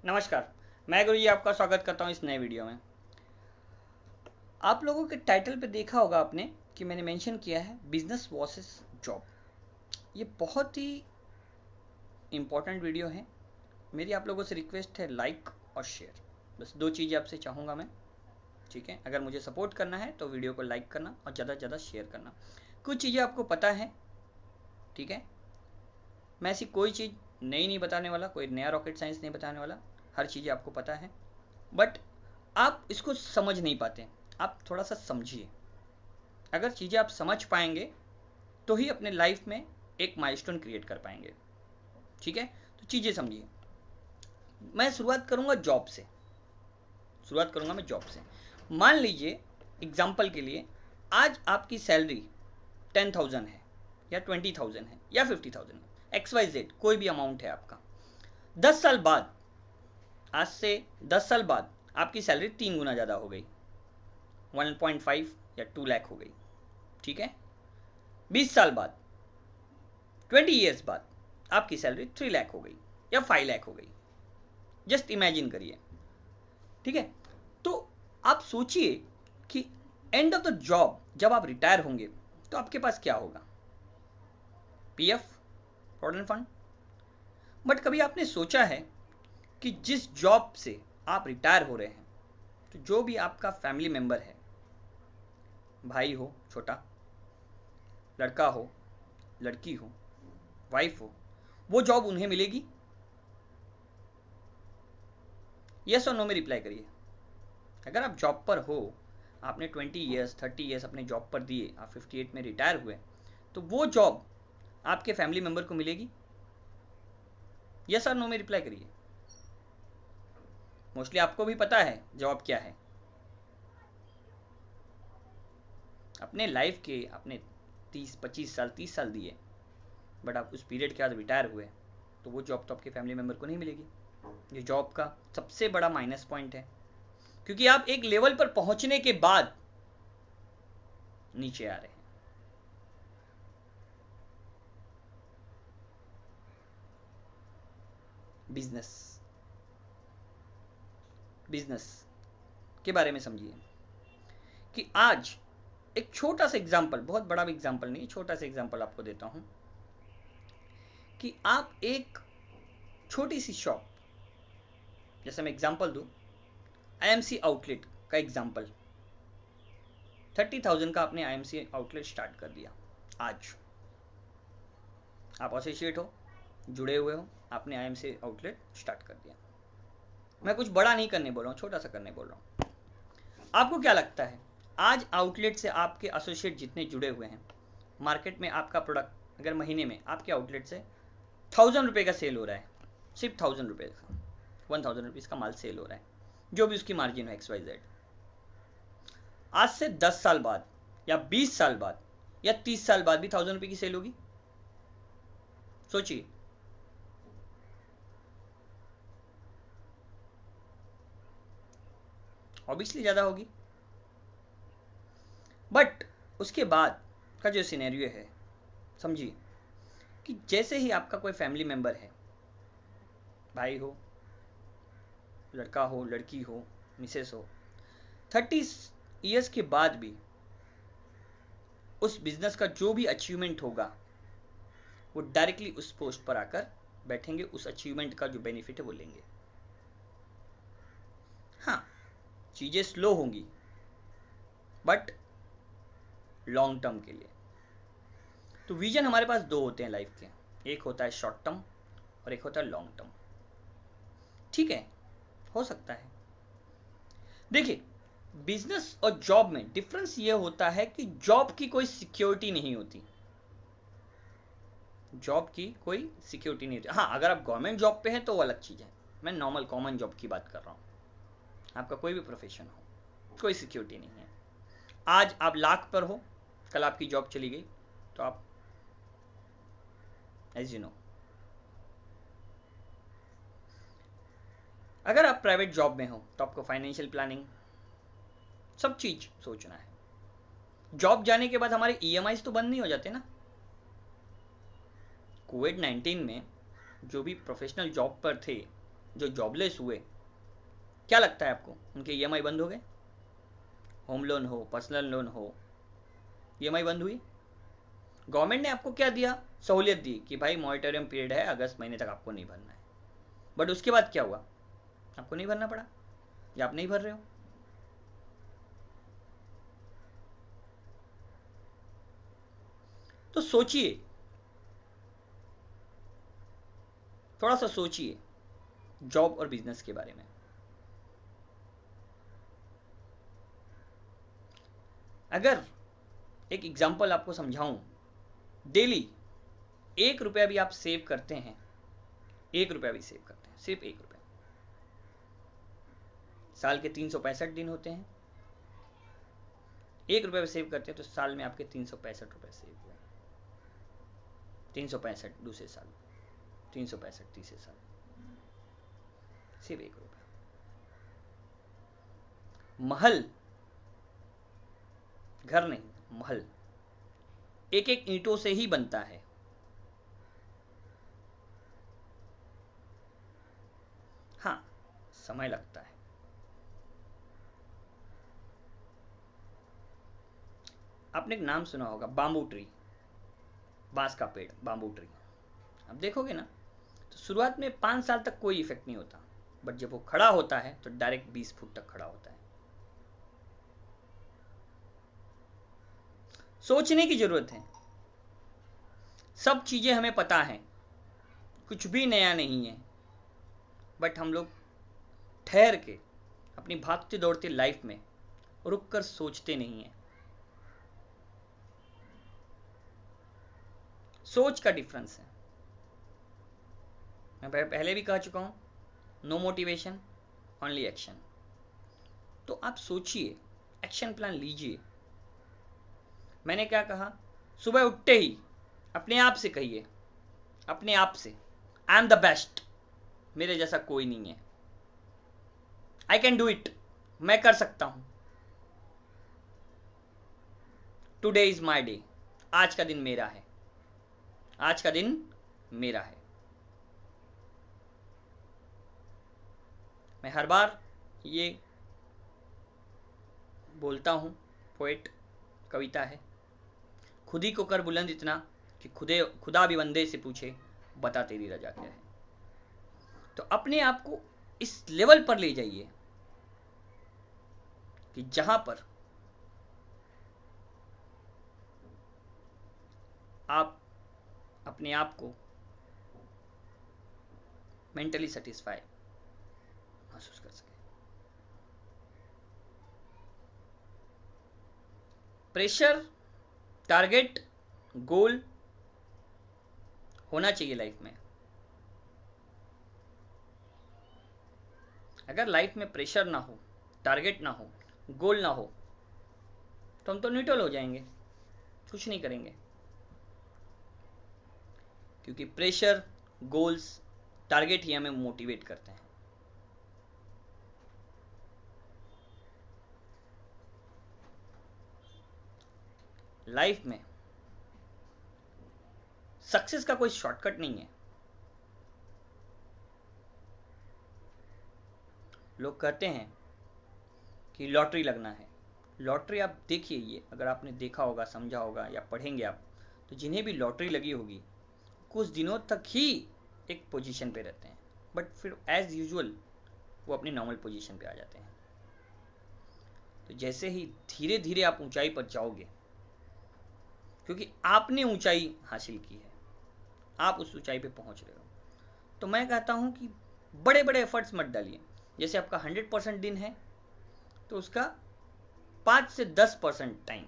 नमस्कार। मैं गुरु जी आपका स्वागत करता हूं इस नए वीडियो में। आप लोगों के टाइटल पे देखा होगा आपने कि मैंने मेंशन किया है बिजनेस वर्सेस जॉब। ये बहुत ही इम्पोर्टेंट वीडियो है। मेरी आप लोगों से रिक्वेस्ट है लाइक और शेयर, बस दो चीज़ें आपसे चाहूँगा मैं। ठीक है, अगर मुझे सपोर्ट करना है तो वीडियो को लाइक करना और ज़्यादा से ज़्यादा शेयर करना। कुछ चीज़ें आपको पता है, ठीक है। मैं ऐसी कोई चीज़ नई नहीं बताने वाला, कोई नया रॉकेट साइंस नहीं बताने वाला। हर चीज़ें आपको पता है, बट आप इसको समझ नहीं पाते। आप थोड़ा सा समझिए। अगर चीज़ें आप समझ पाएंगे तो ही अपने लाइफ में एक माइलस्टोन क्रिएट कर पाएंगे। ठीक है, तो चीज़ें समझिए। मैं शुरुआत करूंगा मैं जॉब से। मान लीजिए एग्जाम्पल के लिए, आज आपकी सैलरी 10,000 है या 20,000 है या 50,000 है, XYZ कोई भी अमाउंट है आपका। 10 साल बाद, आज से 10 साल बाद आपकी सैलरी 3 गुना ज़्यादा हो गई, 1.5 या 2 लाख हो गई। ठीक है, 20 साल बाद, 20 ईयर्स बाद आपकी सैलरी 3 लाख हो गई या 5 लाख हो गई। जस्ट इमेजिन करिए। ठीक है, तो आप सोचिए कि एंड ऑफ द जॉब जब आप रिटायर होंगे तो आपके पास क्या होगा? PF, provident fund. बट कभी आपने सोचा है कि जिस जॉब से आप रिटायर हो रहे हैं, तो जो भी आपका फैमिली मेंबर है, भाई हो छोटा, लड़का हो, लड़की हो, वाइफ हो, वो जॉब उन्हें मिलेगी? यस और नो में रिप्लाई करिए। अगर आप जॉब पर हो, आपने 20 ईयर्स 30 ईयर्स अपने जॉब पर दिए, आप 58 में रिटायर हुए, तो वो जॉब आपके फैमिली मेंबर को मिलेगी? यस और नो में रिप्लाई करिए। मोस्टली आपको भी पता है जॉब क्या है। अपने लाइफ के आपने 30 25 साल 30 साल दिए, बट आप उस पीरियड के बाद रिटायर हुए, तो वो जॉब तो आपके फैमिली मेंबर को नहीं मिलेगी। ये जॉब का सबसे बड़ा माइनस पॉइंट है, क्योंकि आप एक लेवल पर पहुंचने के बाद नीचे आ रहे हैं। बिजनेस बिजनेस के बारे में समझिए कि आज एक छोटा सा एग्जांपल, बहुत बड़ा भी एग्जांपल नहीं, छोटा सा एग्जांपल आपको देता हूं कि आप एक छोटी सी शॉप, जैसे मैं एग्जांपल दूं, IMC आउटलेट का एग्जांपल। 30,000 का आपने IMC आउटलेट स्टार्ट कर दिया। आज आप एसोसिएट हो, जुड़े हुए हो, आपने IMC आउटलेट स्टार्ट कर दिया। मैं कुछ बड़ा नहीं करने बोल रहा हूँ, छोटा सा करने बोल रहा हूँ। आपको क्या लगता है, आज आउटलेट से आपके एसोसिएट जितने जुड़े हुए हैं, मार्केट में आपका प्रोडक्ट अगर महीने में आपके आउटलेट से 1,000 रुपये का सेल हो रहा है, सिर्फ 1,000 रुपये का, 1,000 रुपीज़ का माल सेल हो रहा है, जो भी उसकी मार्जिन हो XYZ, आज से 10 साल बाद या 20 साल बाद या 30 साल बाद भी 1,000 रुपये की सेल होगी? सोचिए। ऑब्वियसली ज़्यादा होगी। बट उसके बाद का जो सिनेरियो है, समझिए कि जैसे ही आपका कोई फैमिली मेंबर है, भाई हो, लड़का हो, लड़की हो, मिसेस हो, 30 ईयर्स के बाद भी उस बिजनेस का जो भी अचीवमेंट होगा, वो डायरेक्टली उस पोस्ट पर आकर बैठेंगे, उस अचीवमेंट का जो बेनिफिट है वो लेंगे। हाँ, चीज़ें स्लो होंगी, बट लॉन्ग टर्म के लिए। तो विजन हमारे पास दो होते हैं लाइफ के, एक होता है शॉर्ट टर्म और एक होता है लॉन्ग टर्म। ठीक है, हो सकता है। देखिए, बिजनेस और जॉब में डिफरेंस ये होता है कि जॉब की कोई सिक्योरिटी नहीं होती। जॉब की कोई सिक्योरिटी नहीं होती। हाँ, अगर आप गवर्नमेंट जॉब पे हैं तो वो अलग चीज़ है। मैं नॉर्मल कॉमन जॉब की बात कर रहा हूँ। आपका कोई भी प्रोफेशन हो, कोई सिक्योरिटी नहीं है। आज आप लाख पर हो, कल आपकी जॉब चली गई तो आप, एज यू नो, अगर आप प्राइवेट जॉब में हो तो आपको फाइनेंशियल प्लानिंग सब चीज सोचना है। जॉब जाने के बाद हमारे EMI तो बंद नहीं हो जाते ना। कोविड-19 में जो भी प्रोफेशनल जॉब पर थे, जो जॉबलेस हुए, क्या लगता है आपको उनके ईएमआई बंद हो गए? होम लोन हो, पर्सनल लोन हो, ईएमआई बंद हुई? गवर्नमेंट ने आपको क्या दिया? सहूलियत दी कि भाई मॉनिटरियम पीरियड है, अगस्त महीने तक आपको नहीं भरना है। बट उसके बाद क्या हुआ? आपको नहीं भरना पड़ा या आप नहीं भर रहे हो। तो सोचिए, थोड़ा सा सोचिए जॉब और बिजनेस के बारे में। अगर एक एग्जांपल आपको समझाऊं, डेली 1 रुपया भी आप सेव करते हैं, 1 रुपया भी सेव करते हैं, सिर्फ 1 रुपया, साल के 365 दिन होते हैं, 1 रुपया भी सेव करते हैं तो साल में आपके 365 रुपये सेव हुए। 365 दूसरे साल, 365 तीसरे साल, सिर्फ 1 रुपया। महल, घर नहीं, महल एक एक ईंटों से ही बनता है। हाँ, समय लगता है। आपने एक नाम सुना होगा, बाम्बू ट्री, बांस का पेड़, बाम्बू ट्री। आप देखोगे ना तो शुरुआत में 5 साल तक कोई इफेक्ट नहीं होता, बट जब वो खड़ा होता है तो डायरेक्ट 20 फुट तक खड़ा होता है। सोचने की जरूरत है। सब चीजें हमें पता है, कुछ भी नया नहीं है, बट हम लोग ठहर के अपनी भागती दौड़ती लाइफ में रुक कर सोचते नहीं है। सोच का डिफरेंस है। मैं पहले भी कह चुका हूं, नो मोटिवेशन, ओनली एक्शन। तो आप सोचिए, एक्शन प्लान लीजिए। मैंने क्या कहा? सुबह उठते ही अपने आप से कहिए, अपने आप से, आई एम द बेस्ट, मेरे जैसा कोई नहीं है, आई कैन डू इट, मैं कर सकता हूं, टुडे इज माई डे, आज का दिन मेरा है, आज का दिन मेरा है। मैं हर बार ये बोलता हूं, पोएट कविता है, खुद ही को कर बुलंद इतना कि खुदा भी बंदे से पूछे, बता तेरी रजा क्या है। तो अपने आप को इस लेवल पर ले जाइए कि जहां पर आप अपने आप को मेंटली सेटिस्फाई महसूस कर सके। प्रेशर, टारगेट, गोल होना चाहिए लाइफ में। अगर लाइफ में प्रेशर ना हो, टारगेट ना हो, गोल ना हो, तो हम तो न्यूट्रल हो जाएंगे, कुछ नहीं करेंगे। क्योंकि प्रेशर, गोल्स, टारगेट ही हमें मोटिवेट करते हैं। लाइफ में सक्सेस का कोई शॉर्टकट नहीं है। लोग कहते हैं कि लॉटरी लगना है। लॉटरी आप देखिए, ये अगर आपने देखा होगा, समझा होगा या पढ़ेंगे आप, तो जिन्हें भी लॉटरी लगी होगी कुछ दिनों तक ही एक पोजीशन पे रहते हैं, बट फिर एज यूजुअल वो अपनी नॉर्मल पोजीशन पे आ जाते हैं। तो जैसे ही धीरे धीरे आप ऊंचाई पर जाओगे, क्योंकि आपने ऊंचाई हासिल की है, आप उस ऊंचाई पे पहुंच रहे हो, तो मैं कहता हूं कि बड़े बड़े एफर्ट्स मत डालिए। जैसे आपका 100% दिन है तो उसका 5 से 10% टाइम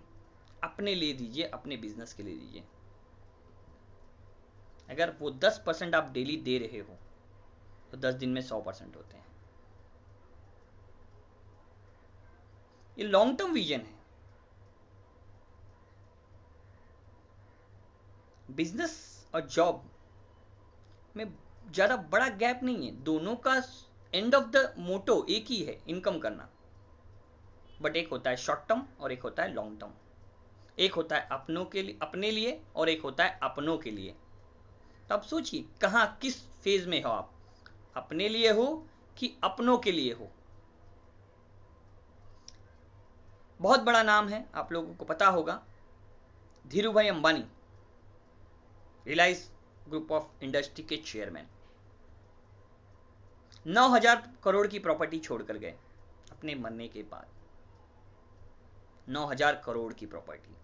अपने लिए दीजिए, अपने बिजनेस के लिए दीजिए। अगर वो 10% आप डेली दे रहे हो तो 10 दिन में 100% होते हैं। ये लॉन्ग टर्म विजन है। बिजनेस और जॉब में ज्यादा बड़ा गैप नहीं है, दोनों का एंड ऑफ द मोटो एक ही है, इनकम करना। बट एक होता है शॉर्ट टर्म और एक होता है लॉन्ग टर्म। एक होता है अपनों के लिए, अपने लिए, और एक होता है अपनों के लिए। तो आप सोचिए कहाँ, किस फेज में हो आप। अपने लिए हो कि अपनों के लिए हो। बहुत बड़ा नाम है, आप लोगों को पता होगा, धीरू भाई Ambani, Reliance group of industry के चेयरमैन, 9,000 करोड़ की प्रॉपर्टी छोड़कर गए अपने मरने के बाद। 9,000 करोड़ की प्रॉपर्टी।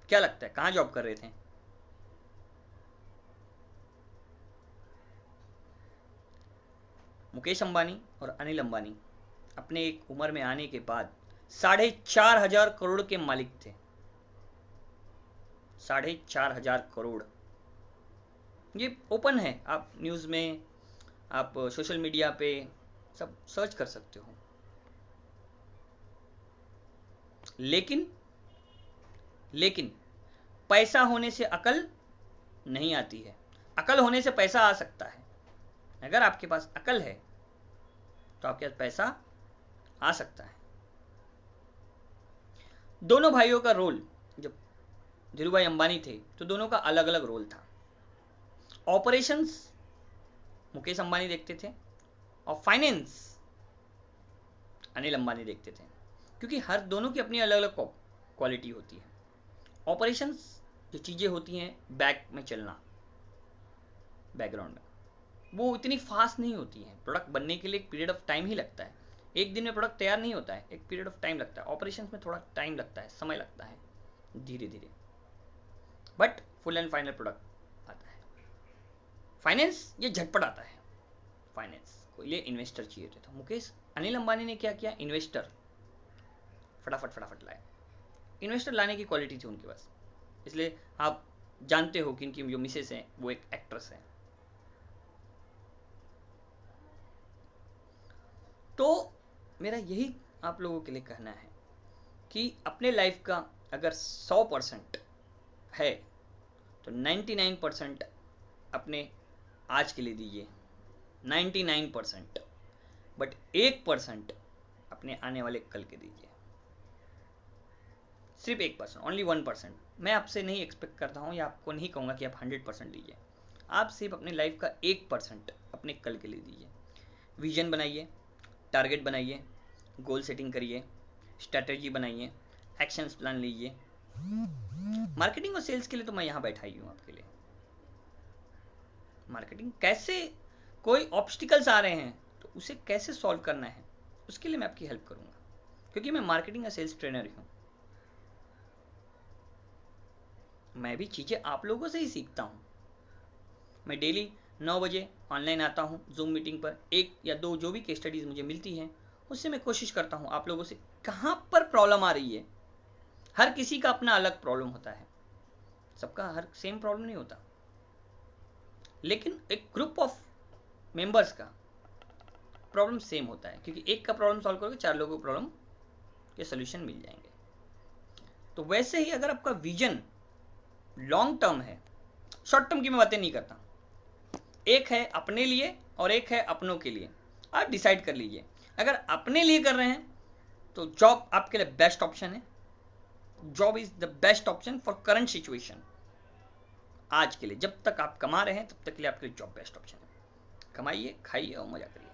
क्या लगता है कहां जॉब कर रहे थे? मुकेश अंबानी और अनिल अंबानी अपने एक उम्र में आने के बाद 4,500 करोड़ के मालिक थे। 4,500 करोड़। ये ओपन है, आप न्यूज में, आप सोशल मीडिया पे सब सर्च कर सकते हो। लेकिन लेकिन पैसा होने से अकल नहीं आती है, अकल होने से पैसा आ सकता है। अगर आपके पास अकल है तो आपके पास पैसा आ सकता है। दोनों भाइयों का रोल, जब धीरूभाई अंबानी थे तो दोनों का अलग अलग रोल था। ऑपरेशंस मुकेश अंबानी देखते थे और फाइनेंस अनिल अंबानी देखते थे, क्योंकि हर दोनों की अपनी अलग अलग क्वालिटी होती है। ऑपरेशंस जो चीजें होती हैं बैक में चलना, बैकग्राउंड में, वो इतनी फास्ट नहीं होती है। प्रोडक्ट बनने के लिए एक पीरियड ऑफ टाइम ही लगता है। एक दिन में प्रोडक्ट तैयार नहीं होता है, एक पीरियड ऑफ टाइम लगता है। ऑपरेशंस में थोड़ा टाइम लगता है, समय लगता है, धीरे धीरे, but full and final product आता है। फाइनेंस ये झटपट आता है। फाइनेंस को लिए इन्वेस्टर चाहिए थे, तो मुकेश अनिल अंबानी ने क्या किया, इन्वेस्टर फटाफट फटाफट लाए। इन्वेस्टर लाने की क्वालिटी थी उनके पास, इसलिए आप जानते हो कि इनकी जो मिसेस हैं वो एक एक्ट्रेस है। तो मेरा यही आप लोगों के लिए कहना है कि अपने लाइफ का अगर 100% है तो 99% अपने आज के लिए दीजिए, 99%, बट 1% अपने आने वाले कल के दीजिए। सिर्फ 1%, ओनली 1%। मैं आपसे नहीं एक्सपेक्ट करता हूँ या आपको नहीं कहूँगा कि आप 100% दीजिए। आप सिर्फ अपने लाइफ का 1% अपने कल के लिए दीजिए। विजन बनाइए, टारगेट बनाइए, गोल सेटिंग करिए, स्ट्रैटेजी बनाइए, एक्शंस प्लान लीजिए। मार्केटिंग और सेल्स के लिए तो मैं यहाँ बैठा ही हूँ आपके लिए। मार्केटिंग कैसे, कोई ऑब्स्टिकल्स आ रहे हैं तो उसे कैसे सॉल्व करना है, उसके लिए मैं आपकी हेल्प करूंगा, क्योंकि मैं मार्केटिंग या सेल्स ट्रेनर ही हूँ। मैं भी चीजें आप लोगों से ही सीखता हूँ। मैं डेली 9 बजे ऑनलाइन आता हूँ जूम मीटिंग पर। एक या दो जो भी केस स्टडीज मुझे मिलती हैं उससे मैं कोशिश करता हूँ आप लोगों से कहाँ पर प्रॉब्लम आ रही है। हर किसी का अपना अलग प्रॉब्लम होता है, सबका हर सेम प्रॉब्लम नहीं होता, लेकिन एक ग्रुप ऑफ मेंबर्स का प्रॉब्लम सेम होता है, क्योंकि एक का प्रॉब्लम सॉल्व करोगे 4 लोगों को प्रॉब्लम के सोल्यूशन मिल जाएंगे। तो वैसे ही अगर आपका विजन लॉन्ग टर्म है, शॉर्ट टर्म की मैं बातें नहीं करता, एक है अपने लिए और एक है अपनों के लिए, आप डिसाइड कर लीजिए। अगर अपने लिए कर रहे हैं तो जॉब आपके लिए बेस्ट ऑप्शन है। Job is the best option for current situation. आज के लिए जब तक आप कमा रहे हैं तब तक के लिए आपके लिए जॉब बेस्ट ऑप्शन है। कमाइए, खाइए और मजा करिए।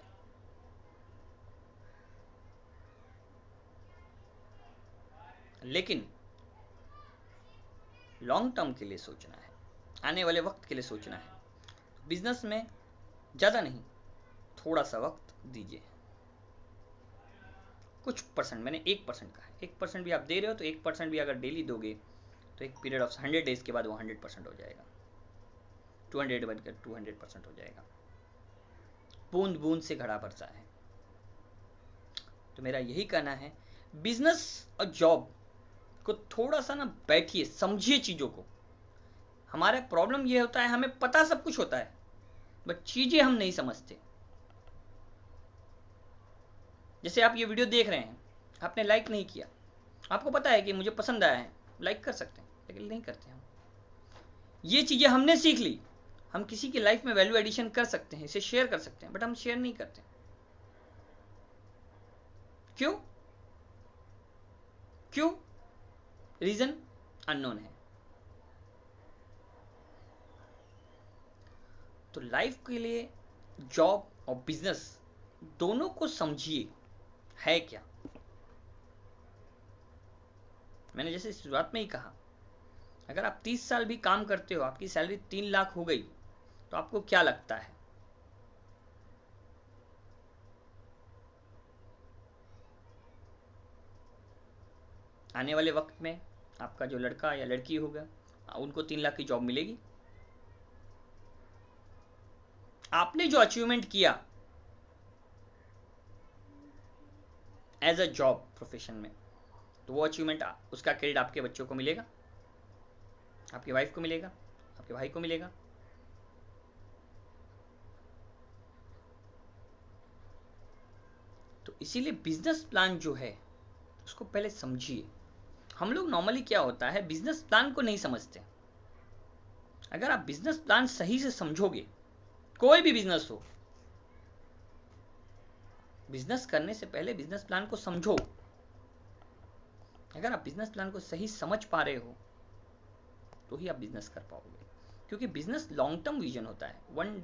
लेकिन लॉन्ग टर्म के लिए सोचना है, आने वाले वक्त के लिए सोचना है। बिजनेस में ज़्यादा नहीं, थोड़ा सा वक्त दीजिए। कुछ परसेंट, मैंने 1% कहा है, 1% भी आप दे रहे हो तो 1% भी अगर डेली दोगे तो एक पीरियड ऑफ 100 डेज के बाद वो 100% हो जाएगा, 200 बनकर 200% हो जाएगा। बूंद बूंद से घड़ा भरता है। तो मेरा यही कहना है, बिजनेस और जॉब को थोड़ा सा ना बैठिए, समझिए चीज़ों को। हमारा प्रॉब्लम ये होता है, हमें पता सब कुछ होता है बट चीज़ें हम नहीं समझते। जैसे आप ये वीडियो देख रहे हैं, आपने लाइक नहीं किया, आपको पता है कि मुझे पसंद आया है, लाइक कर सकते हैं, लेकिन नहीं करते हम। ये चीज़ें हमने सीख ली, हम किसी की लाइफ में वैल्यू एडिशन कर सकते हैं, इसे शेयर कर सकते हैं, बट हम शेयर नहीं करते। क्यों? क्यों? रीजन अननोन है। तो लाइफ के लिए जॉब और बिजनेस दोनों को समझिए है क्या। मैंने जैसे शुरुआत में ही कहा, अगर आप 30 साल भी काम करते हो, आपकी सैलरी 3 लाख हो गई, तो आपको क्या लगता है? आने वाले वक्त में आपका जो लड़का या लड़की होगा, उनको 3 लाख की जॉब मिलेगी? आपने जो अचीवमेंट किया एज अ जॉब प्रोफेशन में, तो वो अचीवमेंट, उसका क्रेडिट आपके बच्चों को मिलेगा, आपकी वाइफ को मिलेगा, आपके भाई को मिलेगा? तो इसीलिए बिजनेस प्लान जो है उसको पहले समझिए। हम लोग नॉर्मली क्या होता है, बिजनेस प्लान को नहीं समझते। अगर आप बिजनेस प्लान सही से समझोगे, कोई भी बिजनेस हो, बिजनेस करने से पहले बिजनेस प्लान को समझो। अगर आप बिजनेस प्लान को सही समझ पा रहे हो तो ही आप बिजनेस कर पाओगे, क्योंकि बिजनेस लॉन्ग टर्म विजन होता है। वन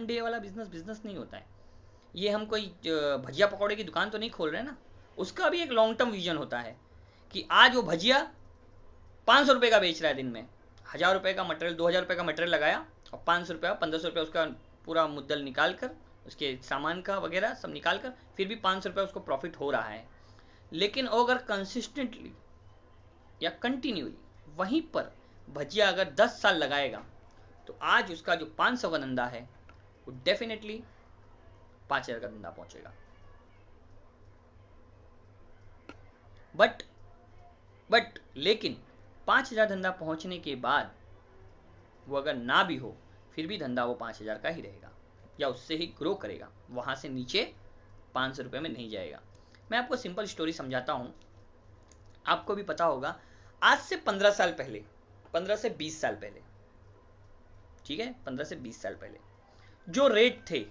डे वाला बिजनेस बिजनेस नहीं होता है। ये हम कोई भजिया पकौड़े की दुकान तो नहीं खोल रहे ना, उसका भी एक लॉन्ग टर्म विजन होता है कि आज वो भजिया 500 रुपए का बेच रहा है दिन में, 1000 रुपए का मटेरियल, 2000 रुपए का मटेरियल लगाया और 500 रुपया 1500 रुपया उसका पूरा मुद्दल निकाल कर, उसके सामान का वगैरह सब निकाल कर, फिर भी 500 रुपया उसको प्रॉफिट हो रहा है। लेकिन अगर कंसिस्टेंटली या कंटिन्यूली वहीं पर भजिया अगर 10 साल लगाएगा, तो आज उसका जो 500 का धंधा है वो डेफिनेटली 5000 का धंधा पहुंचेगा। बट लेकिन 5000 धंधा पहुंचने के बाद वो अगर ना भी हो, फिर भी धंधा वो 5000 का ही रहेगा या उससे ही ग्रो करेगा, वहां से नीचे 500 रुपए में नहीं जाएगा। मैं आपको सिंपल स्टोरी समझाता हूं, आपको भी पता होगा। आज से 15 साल पहले, 15 से 20 साल पहले, ठीक है, 15 से 20 साल पहले जो रेट थे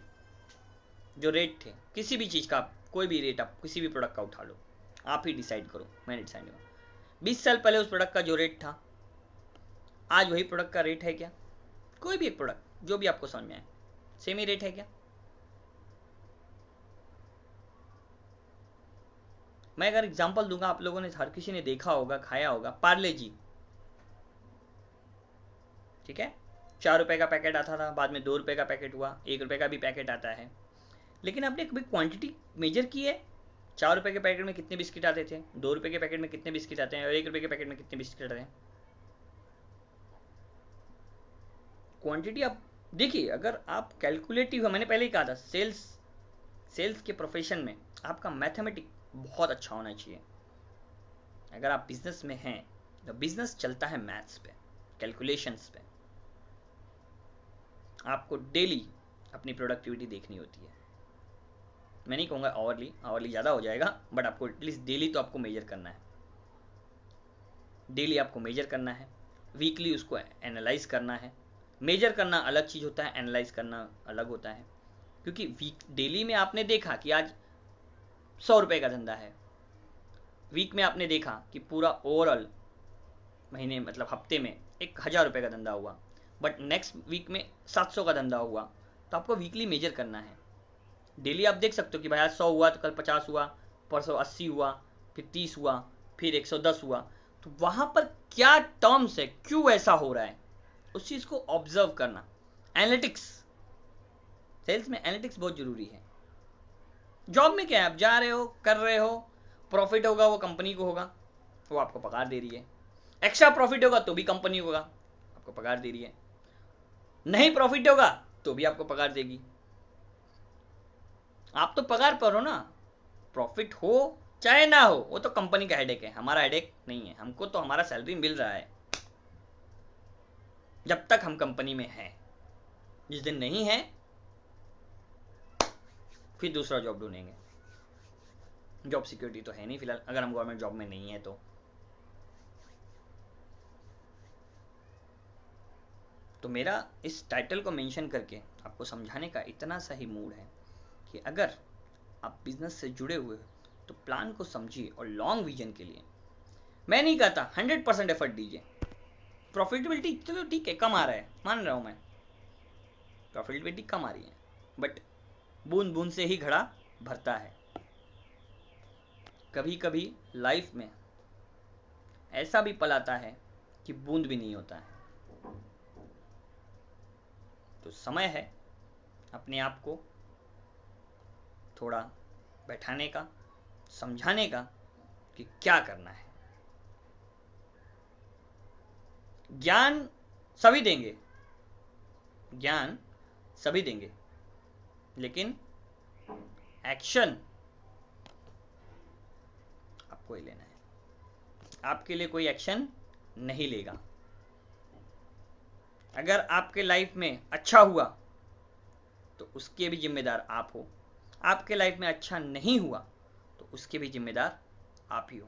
किसी भी चीज का, कोई भी रेट आप किसी भी प्रोडक्ट का उठा लो, आप ही डिसाइड करो, मैंने डिसाइड नहीं। 20 साल पहले उस प्रोडक्ट का जो रेट था, आज वही प्रोडक्ट का रेट है क्या? कोई भी एक प्रोडक्ट जो भी आपको समझ में आए, सेम ही रेट है क्या? मैं अगर एग्जांपल दूंगा, आप लोगों ने हर किसी ने देखा होगा, खाया होगा, पार्ले जी, ठीक है, 4 रुपए का पैकेट आता था, बाद में 2 रुपए का पैकेट हुआ, 1 रुपए का भी पैकेट आता है। लेकिन आपने कभी क्वांटिटी मेजर की है? 4 रुपए के पैकेट में कितने बिस्किट आते थे, 2 रुपए के पैकेट में कितने बिस्किट आते हैं, और 1 रुपए के पैकेट में कितने बिस्किट आते हैं? क्वांटिटी आप देखिए। अगर आप कैलकुलेटिव, मैंने पहले ही कहा था, सेल्स के प्रोफेशन में आपका मैथमेटिक बहुत अच्छा होना चाहिए। अगर आप बिजनेस में हैं तो बिजनेस चलता है मैथ्स पे, कैलकुलेशंस पे। आपको डेली अपनी प्रोडक्टिविटी देखनी होती है। मैं नहीं कहूँगा आवरली ज़्यादा हो जाएगा, बट आपको एटलीस्ट डेली तो आपको मेजर करना है। डेली आपको मेजर करना है, वीकली उसको एनालाइज करना है। मेजर करना अलग चीज़ होता है, एनालाइज करना अलग होता है। क्योंकि डेली में आपने देखा कि आज 100 रुपए का धंधा है, वीक में आपने देखा कि पूरा ओवरऑल महीने मतलब हफ्ते में 1000 रुपए का धंधा हुआ, बट नेक्स्ट वीक में 700 का धंधा हुआ, तो आपको वीकली मेजर करना है। डेली आप देख सकते हो कि भाई आज 100 हुआ तो कल 50 हुआ, परसों 80 हुआ, फिर 30 हुआ, फिर 110 हुआ। तो वहां पर क्या टर्म्स है, क्यों ऐसा हो रहा है, उस चीज को ऑब्जर्व करना। एनालिटिक्स, सेल्स में एनालिटिक्स बहुत जरूरी है। जॉब में क्या है, आप जा रहे हो, कर रहे हो, प्रॉफिट होगा वो कंपनी को होगा, वो आपको पगार दे रही है। एक्स्ट्रा प्रॉफिट होगा तो भी कंपनी होगा, आपको पगार दे रही है। नहीं प्रॉफिट होगा तो भी आपको पगार देगी। आप तो पगार पर हो ना, प्रॉफिट हो चाहे ना हो वो तो कंपनी का हेडेक है, हमारा हेडेक नहीं है। हमको तो हमारा सैलरी मिल रहा है जब तक हम कंपनी में हैं। जिस दिन नहीं है फिर दूसरा जॉब ढूंढेंगे। जॉब सिक्योरिटी तो है नहीं फिलहाल, अगर हम गवर्नमेंट जॉब में नहीं है तो मेरा इस टाइटल को मेंशन करके आपको समझाने का इतना सा ही मूड है कि अगर आप बिजनेस से जुड़े हुए तो प्लान को समझिए, और लॉन्ग विजन के लिए मैं नहीं कहता 100% एफर्ट दीजिए। प्रॉफिटेबिलिटी चलो ठीक है, कम आ रहा है, मान रहा हूं मैं, प्रॉफिटेबिलिटी कम आ रही है, बट बूंद बूंद से ही घड़ा भरता है। कभी कभी लाइफ में ऐसा भी पल आता है कि बूंद भी नहीं होता है। तो समय है अपने आप को थोड़ा बैठाने का, समझाने का कि क्या करना है। ज्ञान सभी देंगे, ज्ञान सभी देंगे, लेकिन एक्शन आपको ही लेना है। आपके लिए कोई एक्शन नहीं लेगा। अगर आपके लाइफ में अच्छा हुआ तो उसके भी जिम्मेदार आप हो, आपके लाइफ में अच्छा नहीं हुआ तो उसके भी जिम्मेदार आप ही हो।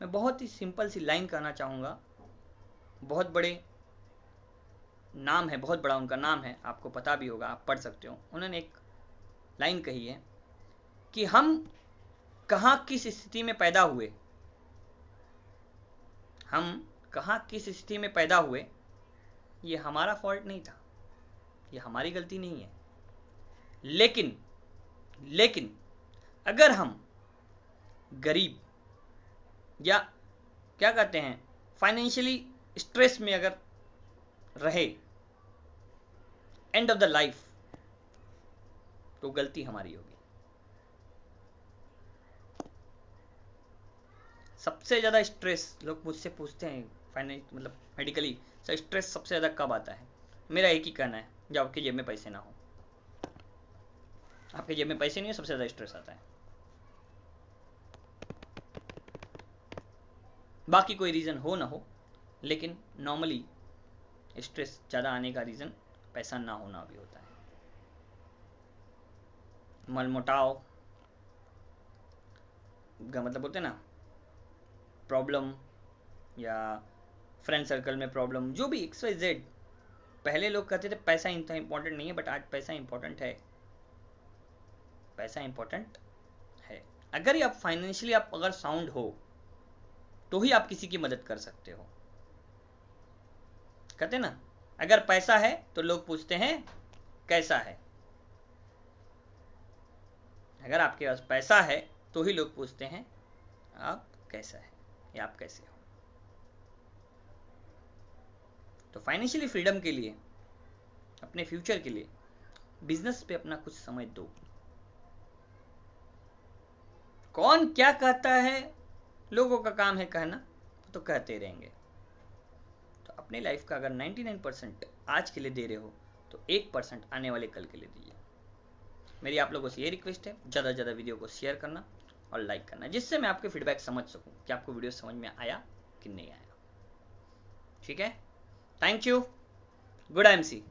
मैं बहुत ही सिंपल सी लाइन कहना चाहूँगा। बहुत बड़े नाम है, बहुत बड़ा उनका नाम है, आपको पता भी होगा, आप पढ़ सकते हो। उन्होंने एक लाइन कही है कि हम कहाँ किस स्थिति में पैदा हुए, हम कहाँ किस स्थिति में पैदा हुए, ये हमारा फॉल्ट नहीं था, ये हमारी गलती नहीं है। लेकिन अगर हम गरीब या क्या कहते हैं फाइनेंशियली स्ट्रेस में अगर रहे एंड ऑफ द लाइफ, तो गलती हमारी होगी। सबसे ज्यादा स्ट्रेस लोग मुझसे पूछते हैं फाइनेंस मतलब मेडिकली, सर स्ट्रेस सबसे ज्यादा कब आता है? मेरा एक ही कहना है, जब आपकी जेब में पैसे ना हो। आपके जेब में पैसे नहीं है, सबसे ज्यादा स्ट्रेस आता है। बाकी कोई रीजन हो ना हो, लेकिन नॉर्मली स्ट्रेस ज्यादा आने का रीजन पैसा ना होना भी होता है। मनमुटाव, मतलब बोलते हैं ना प्रॉब्लम, या फ्रेंड सर्कल में प्रॉब्लम, जो भी XYZ। पहले लोग कहते थे पैसा इतना इंपॉर्टेंट नहीं है, बट आज पैसा इंपॉर्टेंट है, पैसा इंपॉर्टेंट है। अगर आप फाइनेंशियली आप अगर साउंड हो तो ही आप किसी की मदद कर सकते हो। कहते ना, अगर पैसा है तो लोग पूछते हैं कैसा है। अगर आपके पास पैसा है तो ही लोग पूछते हैं आप कैसा है या आप कैसे हो। तो फाइनेंशियली फ्रीडम के लिए, अपने फ्यूचर के लिए बिजनेस पे अपना कुछ समय दो। कौन क्या कहता है, लोगों का काम है कहना, तो कहते रहेंगे। तो अपने लाइफ का अगर 99% आज के लिए दे रहे हो तो 1% आने वाले कल के लिए दीजिए। मेरी आप लोगों से ये रिक्वेस्ट है, ज़्यादा से ज़्यादा वीडियो को शेयर करना और लाइक करना, जिससे मैं आपके फीडबैक समझ सकूं कि आपको वीडियो समझ में आया कि नहीं आया। ठीक है, थैंक यू, गुड MC।